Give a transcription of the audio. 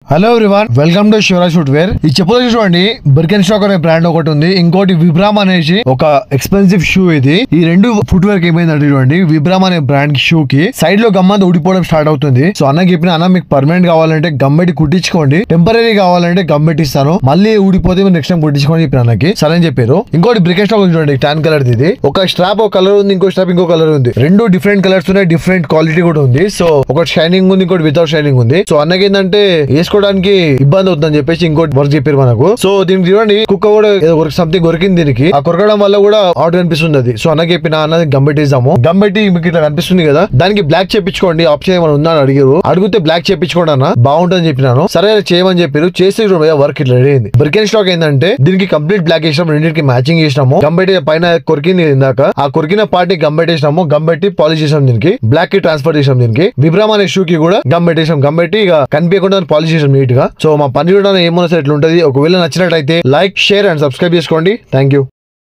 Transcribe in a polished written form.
Hello everyone, welcome to Shivraj footwear. ఈ చెప్పులు చూడండి, బర్కెన్ స్టాక్ అనే బ్రాండ్ ఒకటి ఉంది, ఇంకోటి విబ్రామ్ అనేసి ఒక ఎక్స్పెన్సివ్ షూ. ఇది ఈ రెండు ఫుట్వేర్ కి ఏమైందంటే చూడండి, విబ్రామ్ అనే బ్రాండ్ షూ కి సైడ్ లో గమ్మంతా ఊడిపోవడం స్టార్ట్ అవుతుంది. సో అన్నకి చెప్పిన, అన్న మీకు పర్మనెంట్ కావాలంటే గమ్మెట్టి కుట్టించుకోండి, టెంపరీ కావాలంటే గమ్మెట్టి ఇస్తాను, మళ్ళీ ఊడిపోతే మీరు నెక్స్ట్ టైం కుట్టించుకోండి చెప్పిన అన్నకి. సరే అని చెప్పారు. ఇంకోటి బ్రికెన్ స్టాక్ చూడండి, టాన్ కలర్ ఇది. ఒక స్ట్రాప్ ఒక కలర్ ఉంది, ఇంకో స్ట్రాప్ ఇంకో కలర్ ఉంది. రెండు డిఫరెంట్ కలర్స్ ఉన్నాయి, డిఫరెంట్ క్వాలిటీ కూడా ఉంది. సో ఒకటి షైనింగ్ ఉంది, ఇంకోటి వితౌట్ షైనింగ్ ఉంది. సో అన్నకి ఏంటంటే వేసుకోవడానికి ఇబ్బంది అవుతుందని చెప్పేసి ఇంకోటి వర్క్ చెప్పారు మనకు. సో దీనికి చూడండి, కుక్క కూడా సంథింగ్ కొరికింది దీనికి. ఆ కొరకడం వల్ల కూడా ఆర్డర్ కనిపిస్తుంది అది. సో అన్నకి చెప్పిన, అన్నది గంబెట్టి ఇద్దాము, గంబెట్టి మీకు ఇట్లా కనిపిస్తుంది కదా, దానికి బ్లాక్ చేపించుకోండి ఆప్షన్ ఏమైనా ఉందా అని అడిగారు. అడిగితే బ్లాక్ చేపించుకోండి అన్న, బాగుంటుంది చెప్పినాను. సరే చేయమని చెప్పారు. చేసి వర్క్ ఇట్లా రెడీ అయింది. బ్రికెన్ స్టాక్ ఏంటంటే దీనికి కంప్లీట్ బ్లాక్ వేసినాం, రెండింటికి మ్యాచింగ్ చేసినాము. గంబెట్టి పైన కొరికింది ఇందాక, ఆ కొరికిన పార్టీ గంబెట్టి వేసినాము, గంబెట్టి పాలిష్ చేసాం, దీనికి బ్లాక్ కి ట్రాన్స్ఫర్ చేసాం. దీనికి విబ్రామ్ అనే షూ కి కూడా గంబెట్టి వేసాం, గంబెట్టి ఇక కనిపించకుండా పాలిష్ చేసాం నీట్ గా. సో మా పని కూడా ఏమన్నా సరే ఎట్లా ఉంటది. ఒకవేళ నచ్చినట్లయితే లైక్, షేర్ అండ్ సబ్స్క్రైబ్ చేసుకోండి. Thank you.